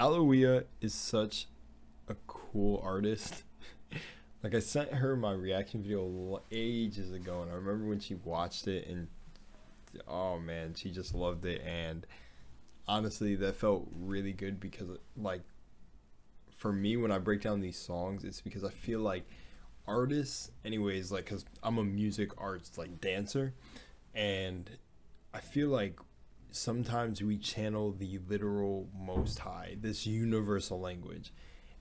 Alewya is such a cool artist. Like I sent her my reaction video ages ago, and I remember when she watched it, and oh man, she just loved it. And honestly, that felt really good because, like, for me, when I break down these songs, it's because I feel like artists, anyways, like, because I'm a music arts like dancer, and I feel like sometimes we channel the literal Most High, this universal language.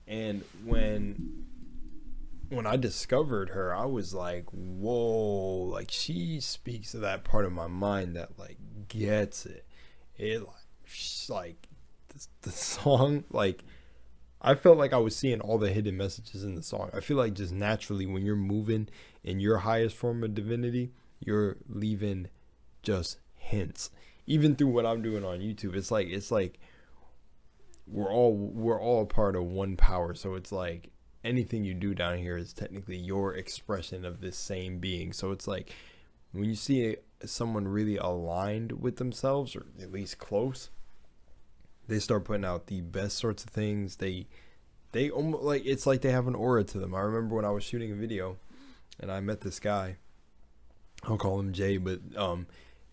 And when I discovered her, I was like, whoa, like she speaks to that part of my mind that like gets it. It like the song, like I felt like I was seeing all the hidden messages in the song. I feel like just naturally when you're moving in your highest form of divinity, you're leaving just hints. Even through what I'm doing on YouTube, it's like we're all a part of one power. So it's like anything you do down here is technically your expression of this same being. So it's like when you see someone really aligned with themselves, or at least close, they start putting out the best sorts of things. They almost like, it's like they have an aura to them. I remember when I was shooting a video and I met this guy, I'll call him Jay, but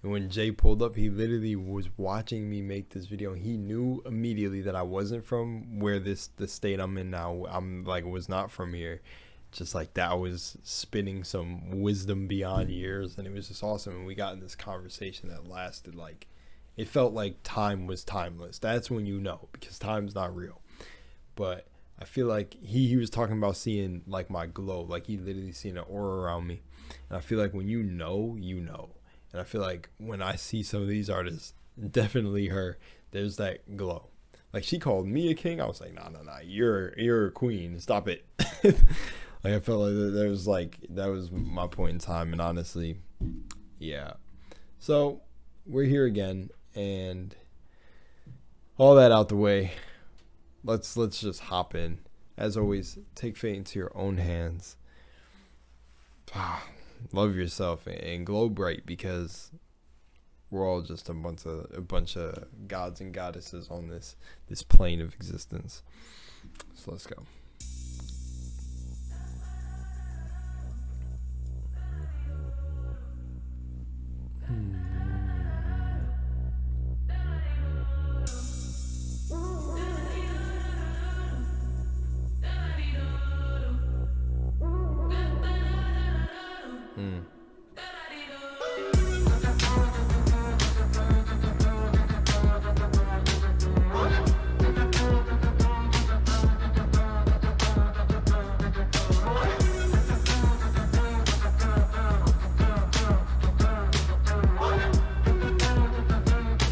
when Jay pulled up, he literally was watching me make this video. He knew immediately that I wasn't from where the state I'm in now. I'm like, was not from here. Just like that, I was spitting some wisdom beyond years, and it was just awesome. And we got in this conversation that lasted like, it felt like time was timeless. That's when you know, because time's not real. But I feel like he was talking about seeing like my glow, like he literally seen an aura around me. And I feel like when you know, you know. And I feel like when I see some of these artists, definitely her, there's that glow. Like she called me a king. I was like, nah, you're a queen. Stop it. Like I felt like that was my point in time. And honestly, yeah. So we're here again, and all that out the way. Let's just hop in. As always, take fate into your own hands. Love yourself and glow bright, because we're all just a bunch of gods and goddesses on this plane of existence. So let's go.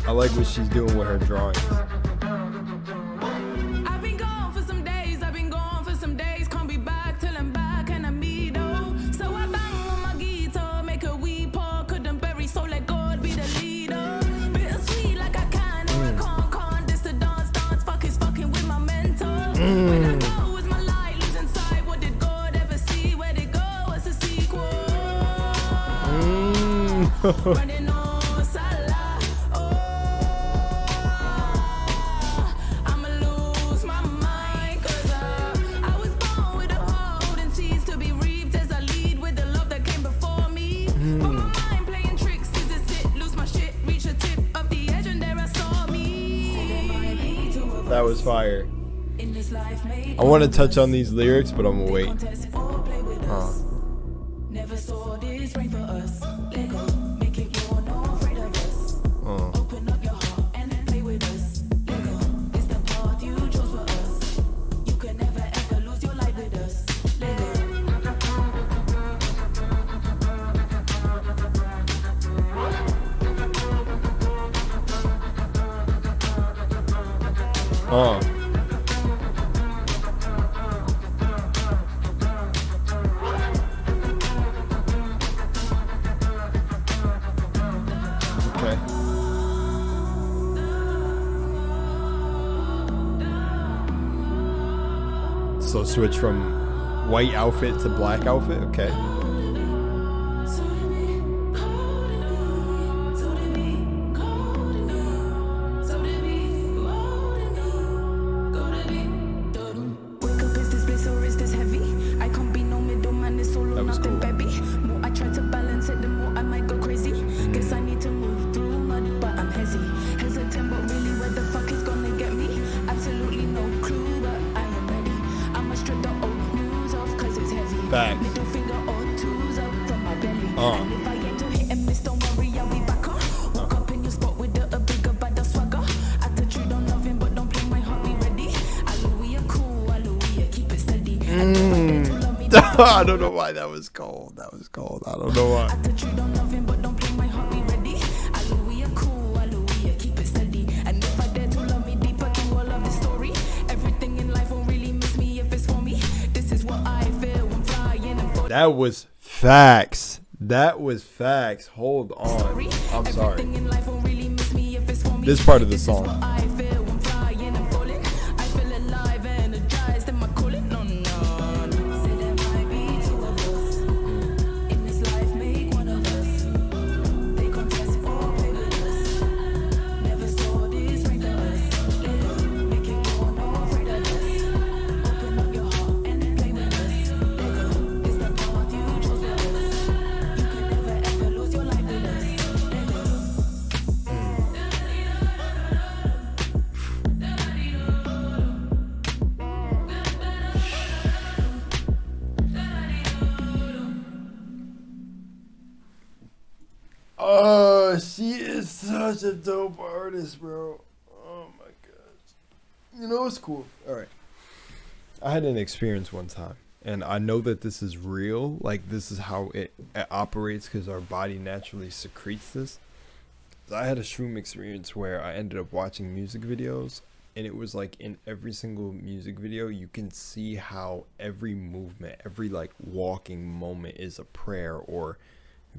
I like what she's doing with her drawings. I've been gone for some days, can't be back till I'm back and I'm me though. So I bang on my guitar, make a wee paw, couldn't bury, so let God be the leader. Bittersweet like I can, or I can't, this the dance, fucking with my mentor. When I go, is my light losing sight, what did God ever see, where did go, what's the sequel? Running on that was fire. I want to touch on these lyrics, but I'm gonna wait. Never saw this rain for us. Let go, make it more, no afraid of us. Open up your heart and play with us. Let go, it's the path you chose for us. You can never ever lose your light with us. Let go. Okay. So switch from white outfit to black outfit. Okay. was cool. Baby. More I try to balance it, the more I might go crazy. Guess I need to move through mud, but I'm hesitant, but really where the fuck is gonna get me? Absolutely no clue, but I am ready. I'ma strip the old news off, cause it's heavy. Facts. Middle finger or two's up from my belly. And if I ain't to hit and miss, don't worry, I'll be back on. Walk up in your spot with a bigger, badder swagger. Attitude on loving, but don't play my heart, be ready. Alewya cool, Alewya keep it steady. I don't know why that was cold. That was cold. I don't know why. Attitude on loving, but don't play my heart, be ready. Alewya cool, Alewya keep it steady. And if I dare to love me deeper through all of the story, everything in life won't really miss me if it's for me. This is what I feel when flying and floating. That was facts. That was facts. Hold on. I'm sorry. Everything in life won't really miss me if it's for me. This part of the This is song. what I feel when flying and falling. I feel alive and energized in my calling. No, no. Say there might be two of us. In this life, make one of us. They contest or play with us. Never saw this ring of us. Make it go, no afraid of us. Open up your heart and play with us. Lego, it's the path you chose with us. You can never ever lose your life with us. Oh, she is such a dope artist, bro. Oh my gosh. You know it's cool. All right. I had an experience one time, and I know that this is real. Like, this is how it operates because our body naturally secretes this. I had a shroom experience where I ended up watching music videos, and it was like in every single music video, you can see how every movement, every like walking moment is a prayer, or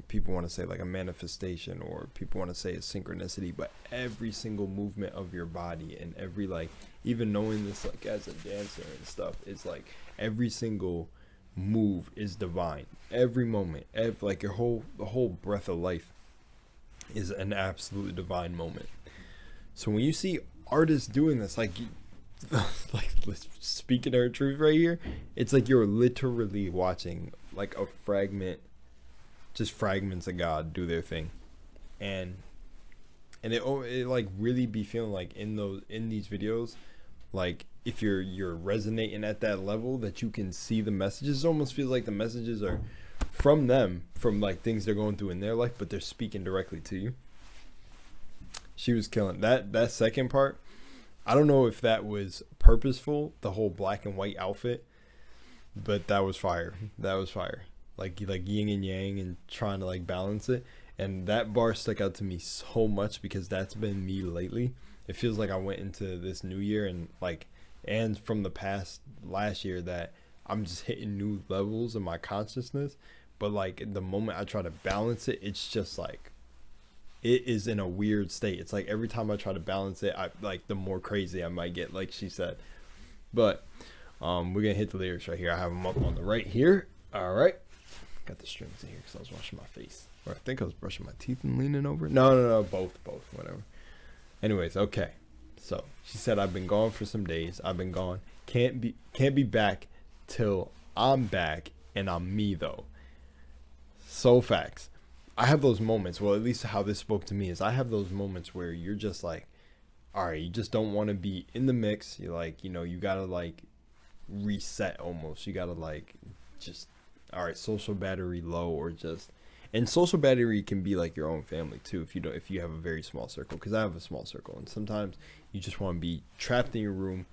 people want to say like a manifestation, or people want to say a synchronicity, but every single movement of your body and every like, even knowing this like as a dancer and stuff, it's like every single move is divine. Every moment, like the whole breath of life is an absolute divine moment. So when you see artists doing this, like like speaking their truth right here, it's like you're literally watching like a fragment, just fragments of God do their thing. And it like really be feeling like in these videos, like if you're resonating at that level that you can see the messages. It almost feels like the messages are from them, from like things they're going through in their life, but they're speaking directly to you. She was killing that second part. I don't know if that was purposeful, the whole black and white outfit, but that was fire. That was fire. Like yin and yang and trying to like balance it. And that bar stuck out to me so much because that's been me lately. It feels like I went into this new year and from the past last year that I'm just hitting new levels of my consciousness. But like the moment I try to balance it, it's just like, it is in a weird state. It's like every time I try to balance it, I like the more crazy I might get, like she said. But we're gonna hit the lyrics right here. I have them up on the right here. All right, got the strings in here because I was washing my face, or I think I was brushing my teeth and leaning over. No, both, whatever. Anyways, okay. So she said, I've been gone for some days. I've been gone. Can't be back till I'm back, and I'm me though. So facts. I have those moments, well, at least how this spoke to me is I have those moments where you're just like, all right, you just don't want to be in the mix. You're like, you know, you got to like reset almost. You got to like just, all right, social battery low, or just, and social battery can be like your own family too. If you have a very small circle, because I have a small circle, and sometimes you just want to be trapped in your room,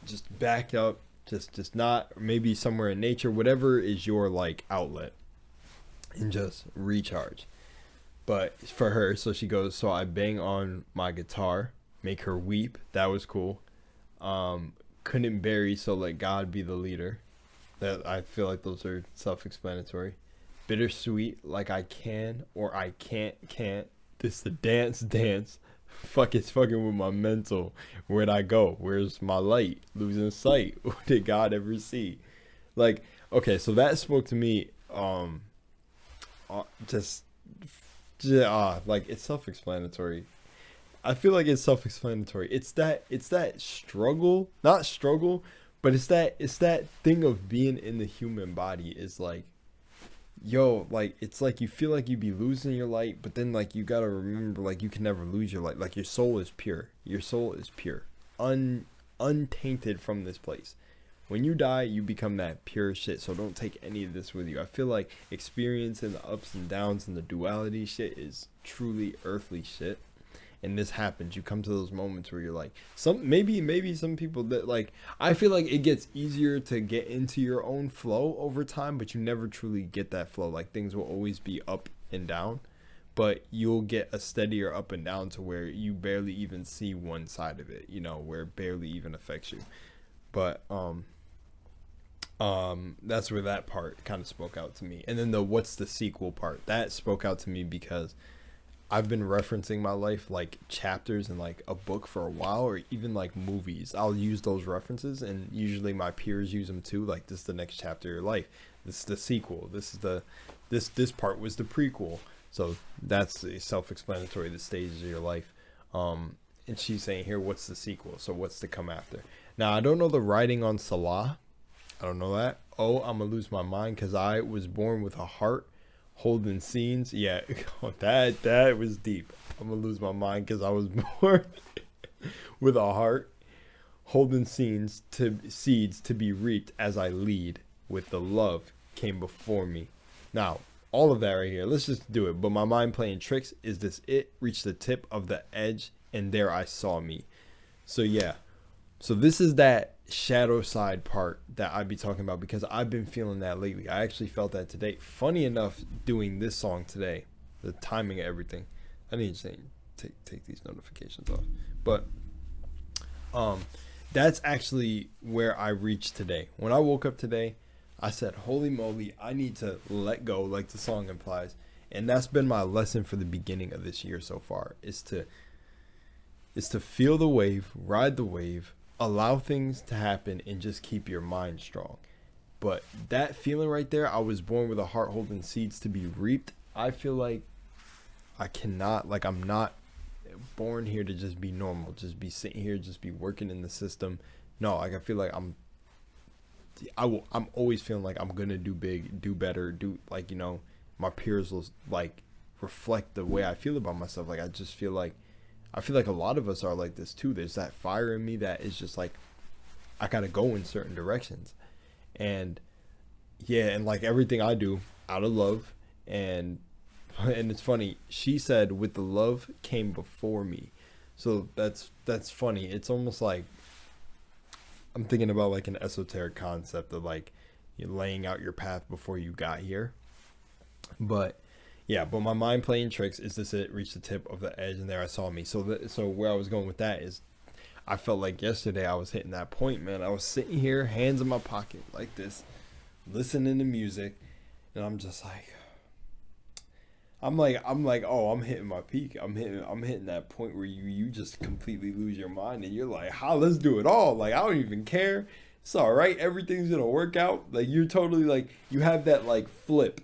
just backed up, just not, maybe somewhere in nature, whatever is your like outlet, and just recharge. But for her, so she goes, so I bang on my guitar, make her weep. That was cool. Couldn't bury, so let God be the leader. That, I feel like those are self-explanatory. Bittersweet, like I can or I can't. This the dance. Fuck, it's fucking with my mental. Where'd I go? Where's my light? Losing sight. What did God ever see? Like, okay, so that spoke to me. Like, it's self-explanatory. I feel like it's self-explanatory. It's that struggle, not struggle, but it's that thing of being in the human body is like, yo, like it's like you feel like you be losing your light, but then like you gotta remember like you can never lose your light. Like your soul is pure. Your soul is pure, untainted from this place. When you die, you become that pure shit. So don't take any of this with you. I feel like experiencing the ups and downs and the duality shit is truly earthly shit. And this happens. You come to those moments where you're like, maybe some people that like, I feel like it gets easier to get into your own flow over time, but you never truly get that flow. Like things will always be up and down, but you'll get a steadier up and down to where you barely even see one side of it, you know, where it barely even affects you. But that's where that part kind of spoke out to me. And then the what's the sequel part, that spoke out to me because I've been referencing my life like chapters in like a book for a while, or even like movies. I'll use those references, and usually my peers use them too. Like, this is the next chapter of your life. This is the sequel. This is this part was the prequel. So that's self-explanatory. The stages of your life. And she's saying here, what's the sequel? So what's to come after? Now I don't know the writing on Salah. I don't know that. Oh, I'm gonna lose my mind because I was born with a heart holding scenes. Yeah, that was deep. I'm gonna lose my mind because I was born with a heart holding seeds to be reaped as I lead with the love came before me. Now all of that right here, let's just do it. But my mind playing tricks. Is this it? Reached the tip of the edge and there I saw me. So yeah, so this is that shadow side part that I'd be talking about, because I've been feeling that lately. I actually felt that today. Funny enough, doing this song today, the timing of everything. I need to take these notifications off. But that's actually where I reached today. When I woke up today, I said, holy moly, I need to let go, like the song implies. And that's been my lesson for the beginning of this year so far, is to feel the wave, ride the wave, allow things to happen, and just keep your mind strong. But that feeling right there, I was born with a heart holding seeds to be reaped. I feel like I cannot, like I'm not born here to just be normal, just be sitting here, just be working in the system. No, like I feel like I'm always feeling like I'm gonna do big, do better, do like, you know, my peers will like reflect the way I feel about myself. Like I just feel like a lot of us are like this too. There's that fire in me that is just like, I gotta go in certain directions. And yeah, and like everything I do out of love. And it's funny, she said with the love came before me. So that's funny. It's almost like I'm thinking about like an esoteric concept of like you're laying out your path before you got here. But yeah, but my mind playing tricks. Is this it? Reached the tip of the edge and there I saw me. So where I was going with that is, I felt like yesterday I was hitting that point, man. I was sitting here, hands in my pocket like this, listening to music, and I'm just like, I'm like, oh, I'm hitting my peak. I'm hitting that point where you just completely lose your mind, and you're like, let's do it all. Like, I don't even care. It's all right. Everything's gonna work out. Like, you're totally like, you have that like flip.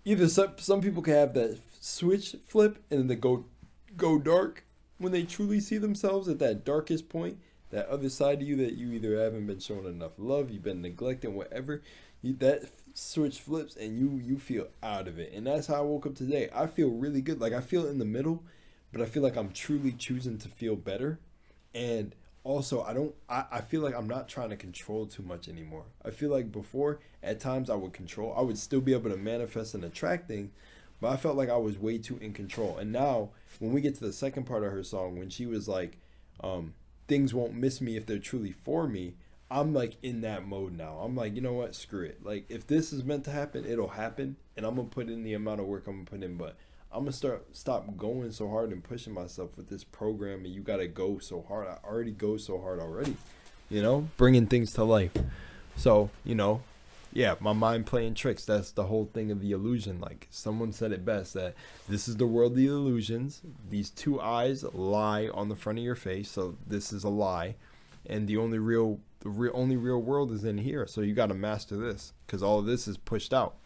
Either some people can have that switch flip and then they go dark when they truly see themselves at that darkest point, that other side of you that you either haven't been shown enough love, you've been neglecting, whatever. That switch flips and you feel out of it. And that's how I woke up today. I feel really good. Like I feel in the middle, but I feel like I'm truly choosing to feel better. And also, I feel like I'm not trying to control too much anymore. I feel like before, at times I would still be able to manifest and attract things, but I felt like I was way too in control. And now, when we get to the second part of her song, when she was like, things won't miss me if they're truly for me, I'm like in that mode now. I'm like, you know what, screw it. Like, if this is meant to happen, it'll happen, and I'm going to put in the amount of work I'm going to put in, but I'm going to stop going so hard and pushing myself with this program, and you got to go so hard. I already go so hard already, you know, bringing things to life. So, you know, yeah, my mind playing tricks. That's the whole thing of the illusion. Like someone said it best, that this is the world of the illusions. These two eyes lie on the front of your face. So this is a lie. And the only real world is in here. So you got to master this, because all of this is pushed out.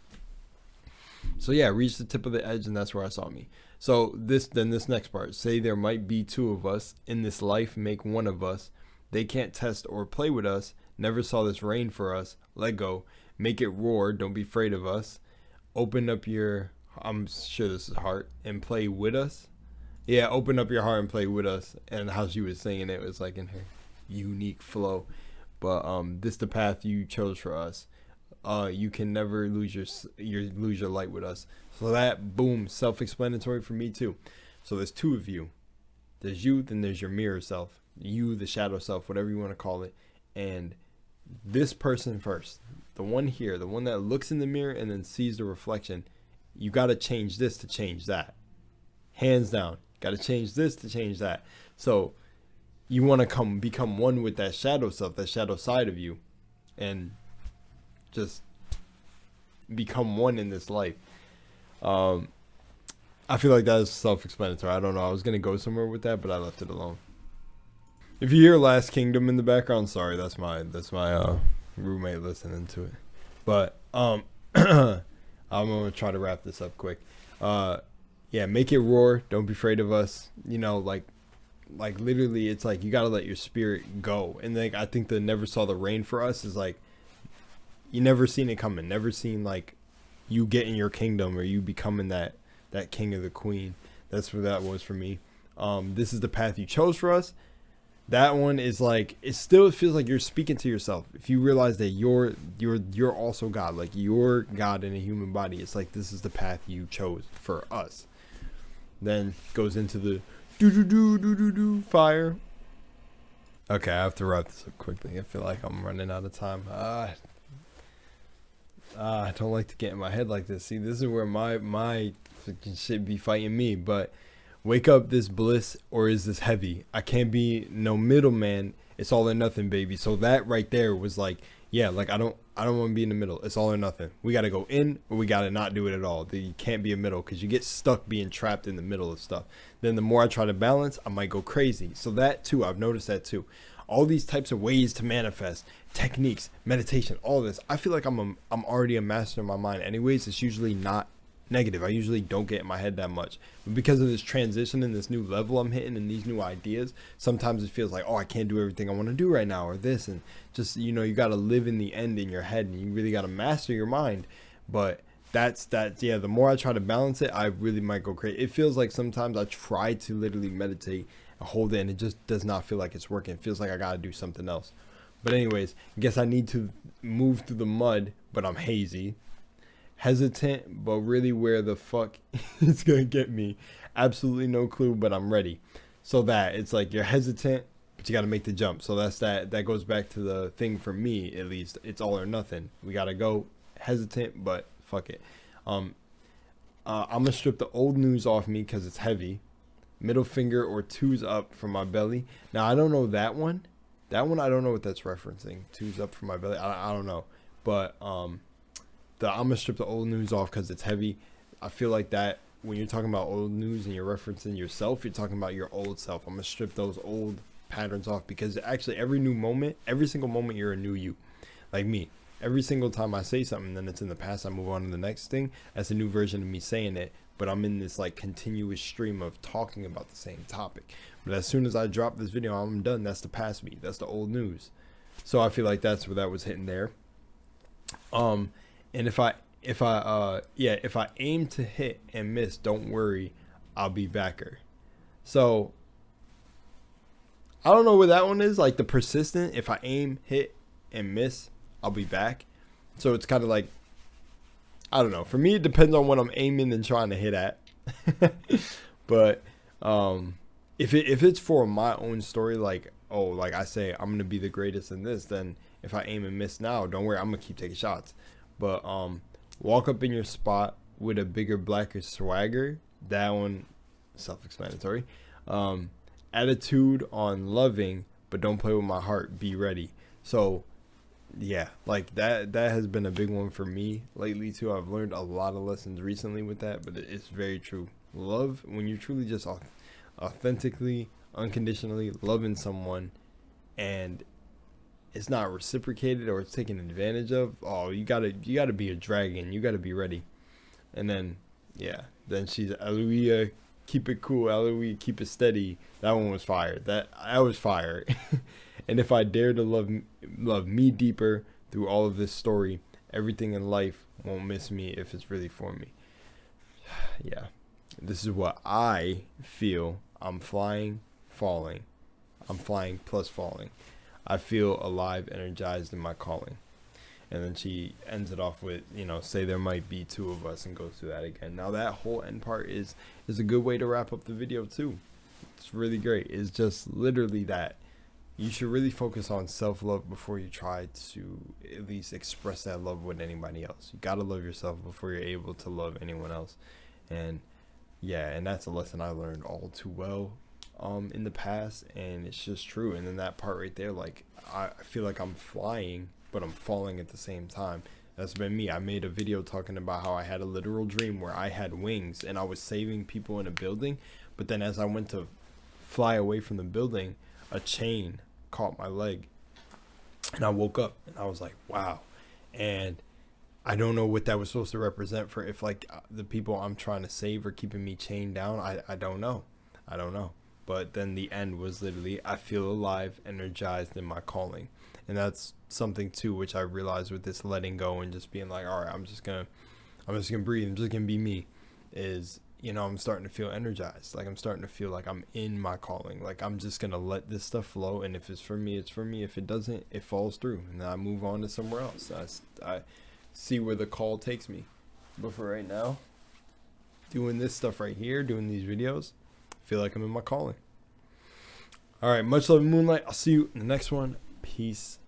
So yeah, reach the tip of the edge, and that's where I saw me. So this next part, say there might be two of us in this life, make one of us. They can't test or play with us. Never saw this rain for us. Let go, make it roar. Don't be afraid of us. open up your, I'm sure this is heart, and play with us. Yeah, open up your heart and play with us. And how she was singing it was like in her unique flow. But this the path you chose for us. You can never lose your light with us. So that, boom, self-explanatory for me too. So there's two of you. There's you, then there's your mirror self. You, the shadow self, whatever you want to call it. And this person first, the one here, the one that looks in the mirror and then sees the reflection, you got to change this to change that. Hands down. Got to change this to change that. So you want to become one with that shadow self, that shadow side of you, and just become one in this life. I feel like that is self-explanatory. I don't know. I was going to go somewhere with that, but I left it alone. If you hear Last Kingdom in the background, sorry, that's my roommate listening to it. But I'm gonna try to wrap this up quick. Yeah, make it roar. Don't be afraid of us. You know, like literally, it's like you gotta let your spirit go. And like I think the never saw the rain for us is like you never seen it coming. Never seen like you getting your kingdom or you becoming that king or the queen. That's what that was for me. This is the path you chose for us. That one is like it feels like you're speaking to yourself. If you realize that you're also God, like you're God in a human body, it's like this is the path you chose for us. Then goes into the do fire. Okay, I have to wrap this up quickly. I feel like I'm running out of time. I don't like to get in my head like this. See, this is where my freaking shit be fighting me. But wake up, this bliss, or is this heavy? I can't be no middleman. It's all or nothing, baby. So that right there was like, yeah, like I don't want to be in the middle. It's all or nothing. We got to go in or we got to not do it at all. You can't be a middle because you get stuck being trapped in the middle of stuff. Then the more I try to balance, I might go crazy. So that too, I've noticed that too. All these types of ways to manifest, techniques, meditation, all this. I feel like I'm already a master in my mind. Anyways, it's usually not negative. I usually don't get in my head that much. But because of this transition and this new level I'm hitting and these new ideas, sometimes it feels like, oh, I can't do everything I want to do right now or this. And just, you know, you got to live in the end in your head and you really got to master your mind. But that's yeah, the more I try to balance it, I really might go crazy. It feels like sometimes I try to literally meditate and hold it and it just does not feel like it's working. It feels like I got to do something else. But anyways, I guess I need to move through the mud, but I'm hazy. Hesitant, but really where the fuck it's gonna get me. Absolutely no clue, but I'm ready. So that it's like you're hesitant, but you gotta make the jump. So that's that goes back to the thing for me, at least. It's all or nothing. We gotta go hesitant, but fuck it. I'm gonna strip the old news off me because it's heavy. Middle finger or two's up from my belly. Now I don't know that one. That one I don't know what that's referencing. Two's up from my belly. I don't know. But I'm gonna strip the old news off because it's heavy. I feel like that when you're talking about old news and you're referencing yourself, you're talking about your old self. I'm gonna strip those old patterns off because actually every single moment you're a new you. Like me, every single time I say something, then it's in the past, I move on to the next thing. That's a new version of me saying it, but I'm in this like continuous stream of talking about the same topic. But as soon as I drop this video, I'm done. That's the past me. That's the old news. So I feel like that's where that was hitting there. And if I aim to hit and miss, don't worry, I'll be backer. So I don't know where that one is, like the persistent. If I aim, hit, and miss, I'll be back. So it's kind of like, I don't know. For me, it depends on what I'm aiming and trying to hit at. But if it's for my own story, like, oh, like I say, I'm gonna be the greatest in this, then if I aim and miss now, don't worry, I'm gonna keep taking shots. But walk up in your spot with a bigger, blacker swagger. That one, self-explanatory. Attitude on loving, but don't play with my heart. Be ready. So, yeah, like that has been a big one for me lately too. I've learned a lot of lessons recently with that, but it's very true. Love, when you're truly just authentically, unconditionally loving someone, and it's not reciprocated or it's taken advantage of, oh, you gotta be a dragon. You gotta be ready. And then, yeah, then she's Alewya, keep it cool. Alewya, keep it steady. That one was fire. That was fire. And if I dare to love me deeper through all of this story, Everything in life won't miss me if it's really for me. Yeah, this is what I feel. I'm flying, falling. I'm flying plus falling. I feel alive, energized in my calling. And then she ends it off with, say there might be two of us, and goes through that again. Now that whole end part is a good way to wrap up the video too. It's really great. It's just literally that. You should really focus on self-love before you try to at least express that love with anybody else. You gotta love yourself before you're able to love anyone else. And yeah, and that's a lesson I learned all too well in the past, and it's just true. And then that part right there, like, I feel like I'm flying, but I'm falling at the same time. That's been me. I made a video talking about how I had a literal dream where I had wings and I was saving people in a building, but then as I went to fly away from the building, a chain caught my leg, and I woke up and I was like, wow. And I don't know what that was supposed to represent, for if like the people I'm trying to save are keeping me chained down. I don't know. But then the end was literally, I feel alive, energized in my calling. And that's something too, which I realized with this letting go and just being like, all right, I'm just gonna breathe. I'm just gonna be me. Is, I'm starting to feel energized. Like, I'm starting to feel like I'm in my calling. Like, I'm just gonna let this stuff flow, and if it's for me, it's for me. If it doesn't, it falls through, and then I move on to somewhere else. I see where the call takes me. But for right now, doing this stuff right here, doing these videos, I feel like I'm in my calling. All right, much love, Moonlight. I'll see you in the next one. Peace